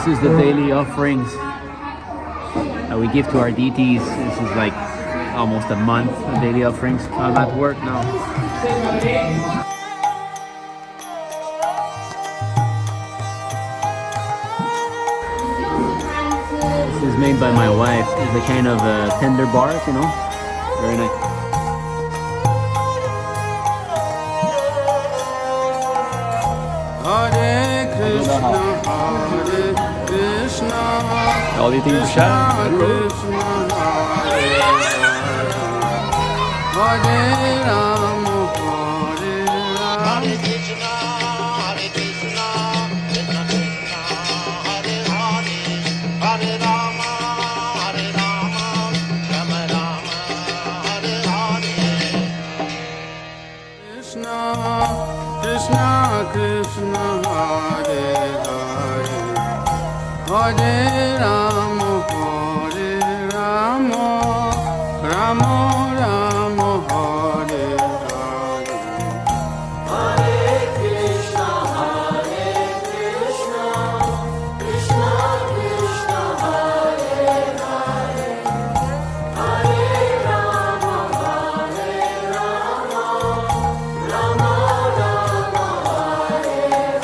This is the daily offerings that we give to our deities. This is like almost a month of daily offerings. I'm at work now. This is made by my wife. It's a kind of tender bars, you know. Very nice. Hare Krishna, Hare Krishna, All eating prasad. Krishna, Hare Rama, Hare Rama, Hare Krishna, Krishna Krishna, Hare Hare, Hare Rama, Rama Rama, Hare Hare. Krishna, Krishna Krishna, Hare Hare, Hare Rama, Hare Rama, Rama Rama, Hare Hare. Hare Krishna, Hare Krishna, Krishna Krishna, Hare Hare, Hare Rama, Hare Rama, Rama Rama, Hare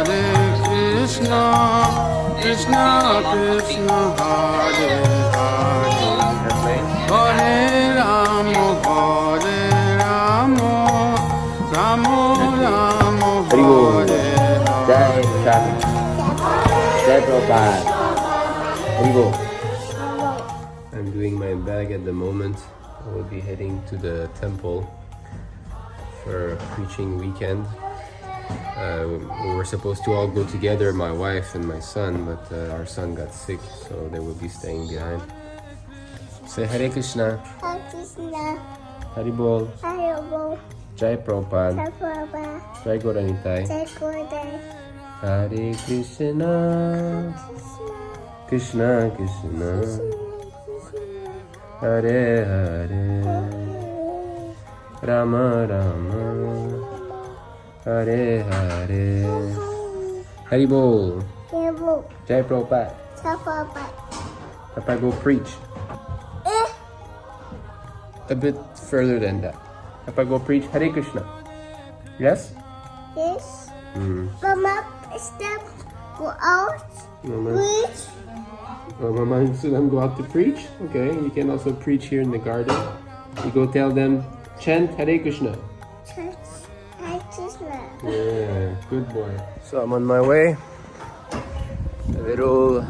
Hare. I'm doing my bag at the moment. I will be heading to the temple for a preaching weekend. We were supposed to all go together, my wife and my son, but our son got sick, so they will be staying behind. Say Hare Krishna, Hare Krishna, Haribol, Hare Bo, Jai Prabhupada, Jai Prabhupada, Jai Gauranitai, Jai Gurdai, Hare Krishna, Krishna Krishna, Hare Hare, Rama Rama, Hare Hare. Haribol, Hare Bo, Jai Prabhupada. Jai Prabhupada. Papa, go preach. A bit further than that. Papa, go preach Hare Krishna. Yes? Yes. Mm. Mama, step, go out, Mama, reach. Mama instead them go out to preach. Okay, you can also preach here in the garden. You go tell them, chant Hare Krishna. Church, Hare Krishna. Yeah, good boy. So I'm on my way. A little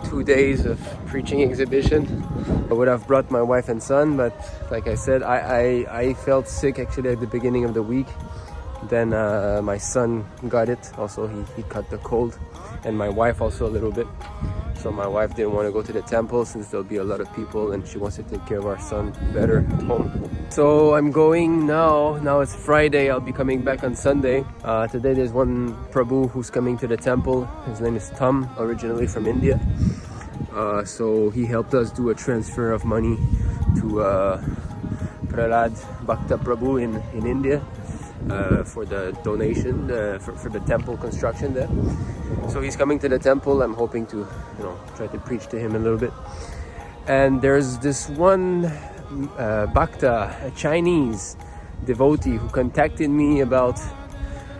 2 days of preaching exhibition. I would have brought my wife and son, but like I said, I felt sick actually at the beginning of the week. Then my son got it. Also, he caught the cold, and my wife also a little bit. So my wife didn't want to go to the temple since there'll be a lot of people, and she wants to take care of our son better at home. So I'm going now. Now it's Friday. I'll be coming back on Sunday. Today there's one Prabhu who's coming to the temple. His name is Tom, originally from India. So he helped us do a transfer of money to Prahlad Bhakta Prabhu in India for the donation for the temple construction there. So he's coming to the temple. I'm hoping to, try to preach to him a little bit. And there's this one bhakta, a Chinese devotee, who contacted me about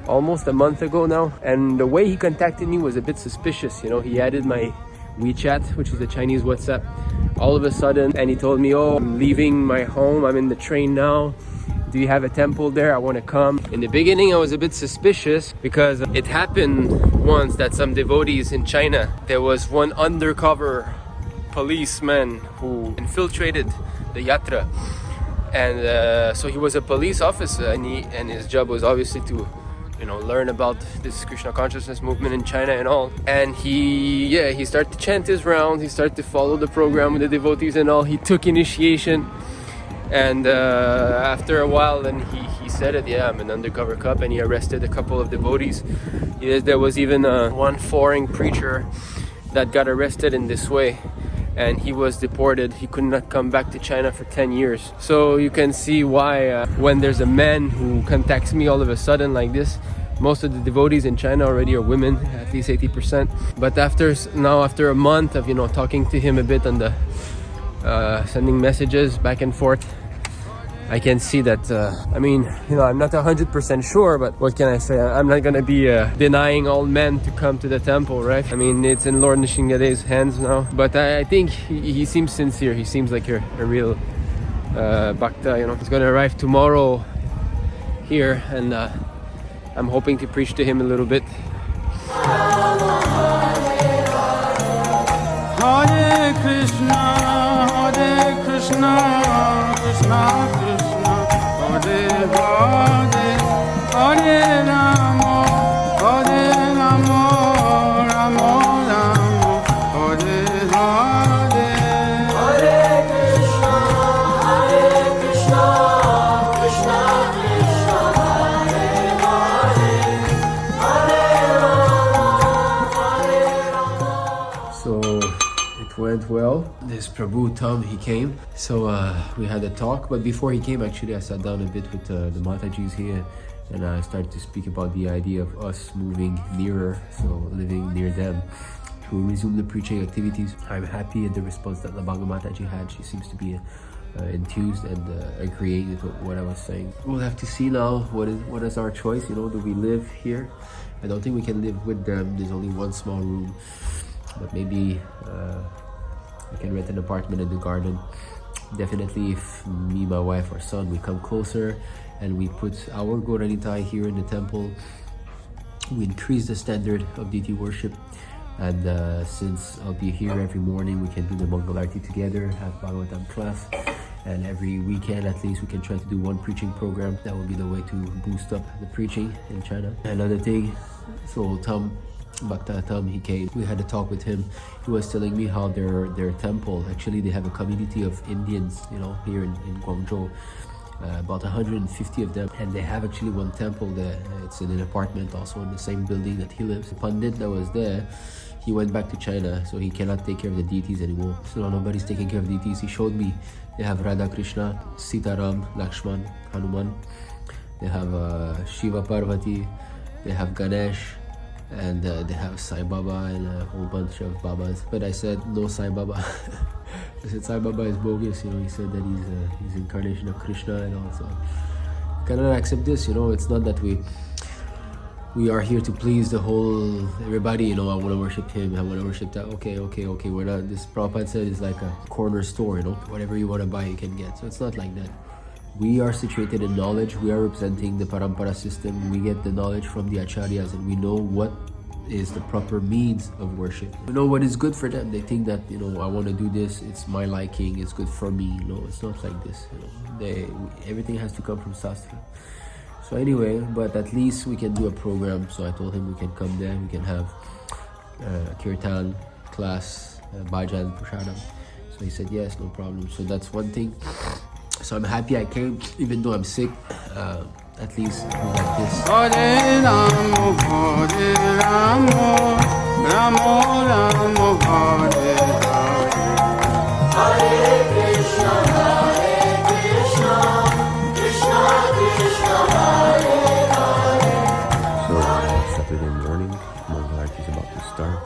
almost a month ago now. And the way he contacted me was a bit suspicious. He added my WeChat, which is the Chinese WhatsApp, all of a sudden, and he told me, oh, I'm leaving my home, I'm in the train now, do you have a temple there? I want to come. In the beginning I was a bit suspicious because it happened once that some devotees in China, there was one undercover policeman who infiltrated the yatra, and so he was a police officer, and his job was obviously to learn about this Krishna consciousness movement in China and all. And he started to chant his rounds, he started to follow the program with the devotees and all. He took initiation, and after a while then he said it, yeah, I'm an undercover cop, and he arrested a couple of devotees. There was even one foreign preacher that got arrested in this way, and he was deported. He could not come back to China for 10 years. So you can see why when there's a man who contacts me all of a sudden like this, most of the devotees in China already are women, at least 80%. But after a month of talking to him a bit on the sending messages back and forth, I can see that I'm not 100% sure, but what can I say? I'm not gonna be denying all men to come to the temple, right? I mean, it's in Lord Nishingade's hands now, but I think he seems sincere. He seems like a real bhakta. He's gonna arrive tomorrow here, and I'm hoping to preach to him a little bit. Hare Krishna, Krishna Krishna, Hare Hare, Hare Rama, Hare Rama, Rama Rama, Hare Hare. Hare Krishna, Krishna Krishna, Hare Hare, Hare Rama. So it went well. This Prabhu Tom, he came, so we had a talk. But before he came, actually, I sat down a bit with the matajis here, and I started to speak about the idea of us moving nearer, so living near them, to resume the preaching activities. I'm happy at the response that Labanga Mataji had. She seems to be enthused and agreeing with what I was saying. We'll have to see now what is our choice. Do we live here? I don't think we can live with them. There's only one small room, but maybe I can rent an apartment in the garden. Definitely, if me, my wife, or son, we come closer and we put our Gauranitai here in the temple, we increase the standard of deity worship. And since I'll be here every morning, we can do the Mangalarti together, have Bhagavatam class, and every weekend at least we can try to do one preaching program. That will be the way to boost up the preaching in China. Another thing, so Bhakta Tam, he came. We had a talk with him. He was telling me how their temple, actually they have a community of Indians, here in Guangzhou, about 150 of them, and they have actually one temple there. It's in an apartment also in the same building that he lives. The Pandit that was there, he went back to China, so he cannot take care of the deities anymore. So nobody's taking care of deities. He showed me they have Radha Krishna, Sitaram, Lakshman, Hanuman. They have Shiva Parvati, they have Ganesh, and they have Sai Baba and a whole bunch of Babas. But I said no Sai Baba. I said Sai Baba is bogus. He said that he's incarnation of Krishna and all. So I cannot accept this. It's not that we are here to please the whole everybody. I want to worship him. I want to worship that. Okay. We're not. This Prabhupada said is like a corner store. Whatever you want to buy, you can get. So it's not like that. We are situated in knowledge. We are representing the Parampara system. We get the knowledge from the Acharyas, and we know what is the proper means of worship. We know what is good for them. They think that, I want to do this, it's my liking, it's good for me. It's not like this. Everything has to come from Sastra. So anyway, but at least we can do a program. So I told him we can come there, we can have kirtan, class, bhajan, prasadam. So he said, yes, no problem. So that's one thing. So I'm happy I came, even though I'm sick. At least we got this. Hare Rama, Hare Rama, Rama Rama, Hare Hare. Hare Krishna, Krishna Krishna, Hare Hare. So Saturday morning, Mangalarti is about to start.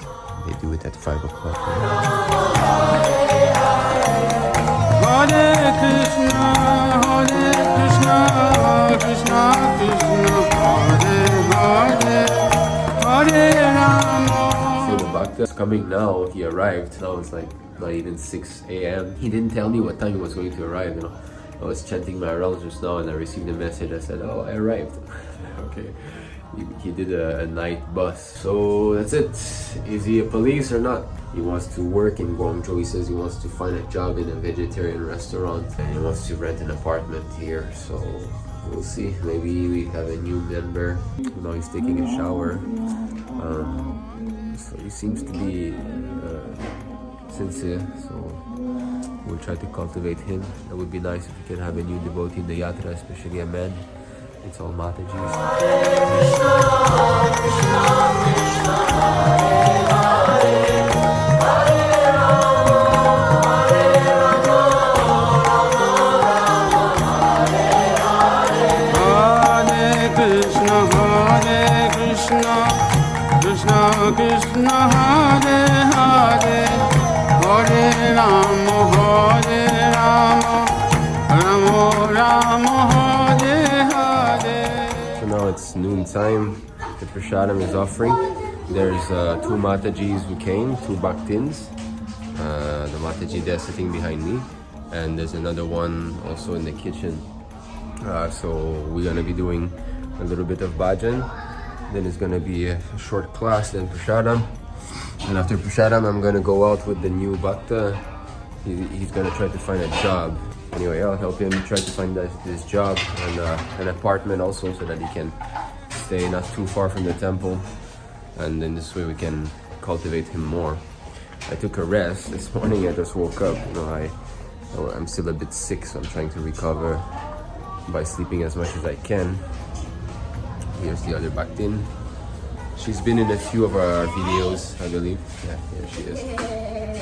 They do it at 5 o'clock. Hare Krishna, Krishna Krishna, Hare Rama. So the bhakta is coming now. He arrived. Now it's like not even 6 a.m. He didn't tell me what time he was going to arrive. I was chanting my rounds just now, and I received a message. I said, "Oh, I arrived." Okay. He did a night bus. So that's it. Is he a police or not? He wants to work in Guangzhou. He says he wants to find a job in a vegetarian restaurant, and he wants to rent an apartment here. So we'll see. Maybe we have a new member. Now he's taking a shower. So he seems to be sincere. So we'll try to cultivate him. That would be nice if we can have a new devotee in the yatra, especially a man. It's all matajis. Krishna, Krishna, Krishna, Hare Hare, Hare Rama, Hare Rama, Rama Rama, Hare Hare. Hare Krishna, Hare Krishna, Krishna Krishna, Hare Hare, Hare Rama, Hare Rama, Rama Rama, Hare Hare. So now it's noon time. The prasadam is offering. There's two matajis who came, two bhaktins. The mataji there sitting behind me, and there's another one also in the kitchen. So we're gonna be doing a little bit of bhajan. Then it's gonna be a short class, then prasadam. And after prasadam, I'm gonna go out with the new bhakta. He's gonna try to find a job. Anyway, I'll help him try to find this job and an apartment also, so that he can stay not too far from the temple. And then this way we can cultivate him more. I took a rest this morning. I just woke up. You know, I'm still a bit sick, so I'm trying to recover by sleeping as much as I can. Here's the other bhaktin. She's been in a few of our videos, I believe. Yeah, here she is.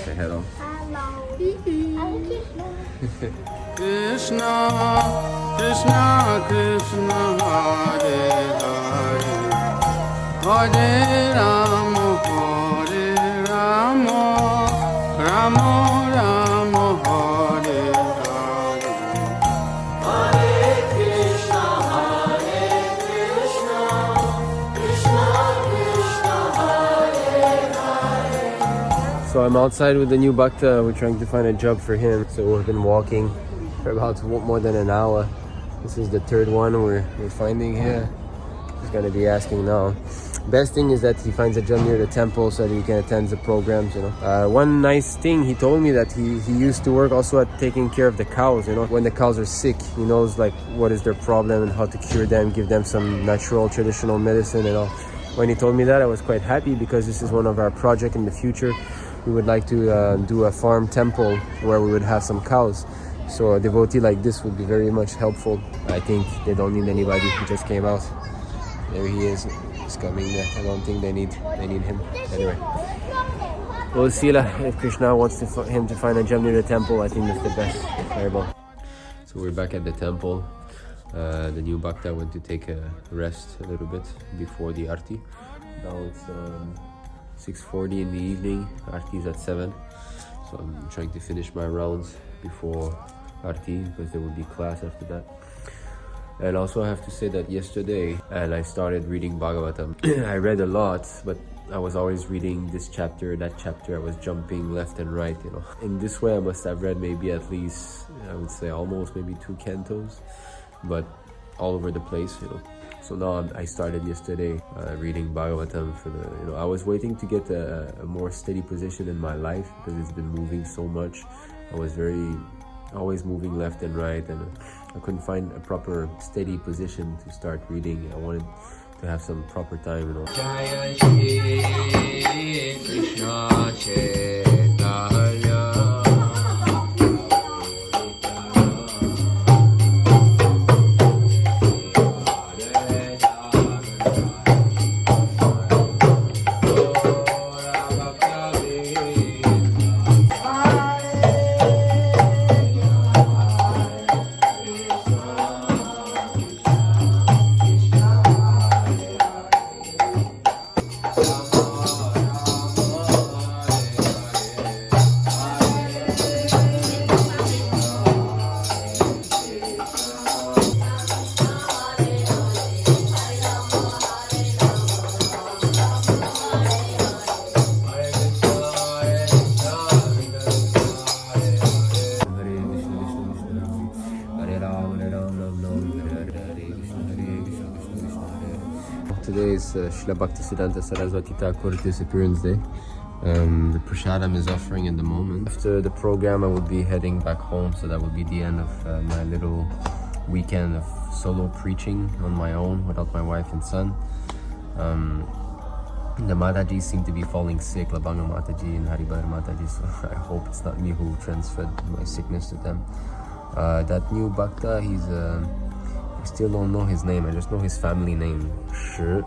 Say hello. Krishna, Krishna, Krishna, Hare Hare, Hare Rama, Hare Rama, Rama Rama, Hare Hare. Hare Krishna, Hare Krishna, Krishna Krishna, Hare Hare. So I'm outside with the new bhakta. We're trying to find a job for him. So we've been walking for about more than an hour. This is the third one we're finding here. He's gonna be asking now. Best thing is that he finds a job near the temple so that he can attend the programs, you know. One nice thing, he told me that he used to work also at taking care of the cows, you know. When the cows are sick, he knows like what is their problem and how to cure them, give them some natural traditional medicine and all. When he told me that, I was quite happy, because this is one of our projects in the future. We would like to do a farm temple where we would have some cows. So a devotee like this would be very much helpful. I think they don't need anybody. He just came out. There he is. He's coming there. I don't think they need him. Anyway, we'll see if Krishna wants him to find a gem near the temple. I think that's the best variable. So we're back at the temple. The new bhakta went to take a rest a little bit before the arti. Now it's 6:40 in the evening. Arti is at 7. So I'm trying to finish my rounds before arti, because there will be class after that. And also I have to say that yesterday, and I started reading Bhagavatam. I read a lot, but I was always reading this chapter, that chapter. I was jumping left and right, you know. In this way, I must have read maybe at least, I would say almost maybe 2 cantos, but all over the place, you know. So now I started yesterday reading Bhagavatam for the, you know, I was waiting to get a more steady position in my life, because it's been moving so much. I was always moving left and right, and I couldn't find a proper steady position to start reading. I wanted to have some proper time, you know. Jaya Shri Krishna Chaitanya. Today is Srila Bhaktisiddhanta Saraswati Thakur Disappearance Day. The prasadam is offering in the moment. After the program, I will be heading back home, so that will be the end of my little weekend of solo preaching on my own without my wife and son. The Mataji seem to be falling sick, Labanga Mataji and Haribhar Mataji, so I hope it's not me who transferred my sickness to them. That new Bhakta, I still don't know his name, I just know his family name, Shi.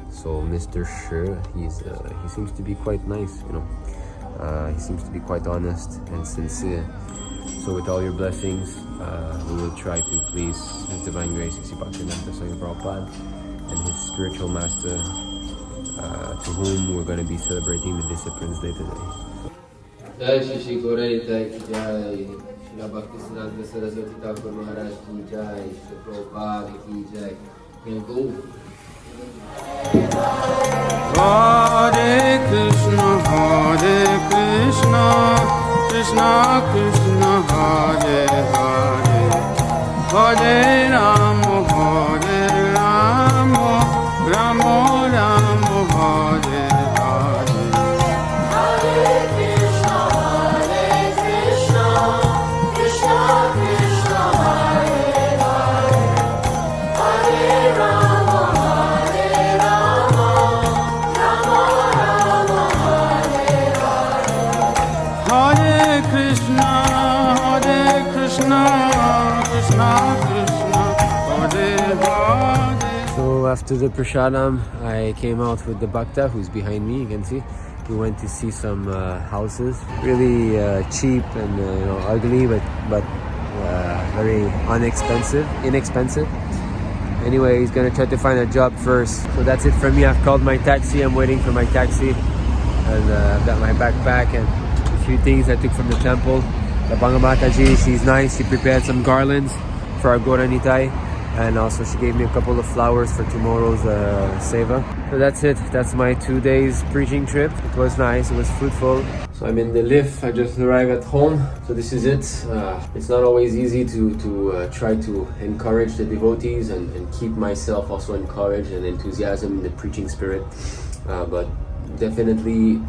So Mr. Shi, he seems to be quite nice, you know. He seems to be quite honest and sincere. So with all your blessings, we will try to please His Divine Grace, Bhaktivedanta Swami Prabhupada, and His spiritual master, to whom we're going to be celebrating the Disciplines Day today. जय श्री श्री गोरैताय की जय, श्री भक्ति सिद्धांत सरस्वती ठाकुर महाराज की जय, श्री प्रभुपाद की जय। Go. Hare Krishna, Krishna Krishna, Hare Hare, Hare Rama, Rama Rama, Hare Hare. Hare Krishna, Krishna Krishna, Hare Hare, Hare Rama, Rama Rama, Hare Hare. Hare Krishna, Krishna Krishna, Hare Hare. So after the prasadam, I came out with the bhakta who's behind me. You can see we went to see some houses, really cheap and ugly, but very inexpensive. Anyway, he's gonna try to find a job first. So that's it for me. I've called my taxi. I'm waiting for my taxi, and I've got my backpack and a few things I took from the temple. The mataji, she's nice. She prepared some garlands for our Goranitai. And also she gave me a couple of flowers for tomorrow's seva. So that's it. That's my 2 days preaching trip. It was nice. It was fruitful. So I'm in the lift. I just arrived at home. So this is it. It's not always easy to try to encourage the devotees and keep myself also encouraged and enthusiasm in the preaching spirit. But definitely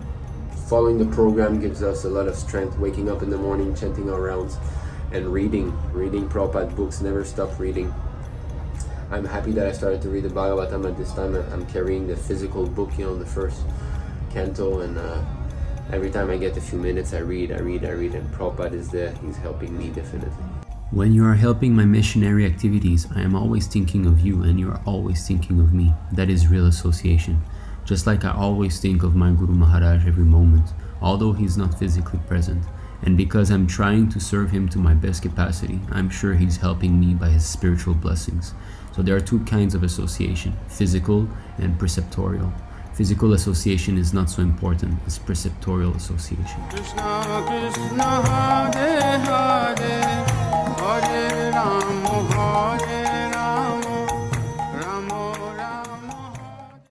following the program gives us a lot of strength. Waking up in the morning, chanting our rounds, and reading Prabhupada books. Never stop reading. I'm happy that I started to read the Bhagavatam at this time. I'm carrying the physical book, the first canto, and every time I get a few minutes, I read, and Prabhupada is there. He's helping me definitely. When you are helping my missionary activities, I am always thinking of you and you are always thinking of me. That is real association. Just like I always think of my Guru Maharaj every moment, although he's not physically present. And because I'm trying to serve him to my best capacity, I'm sure he's helping me by his spiritual blessings. So there are two kinds of association, physical and preceptorial. Physical association is not so important as preceptorial association. Krishna Krishna, Hare Hare, Hare Rama, Hare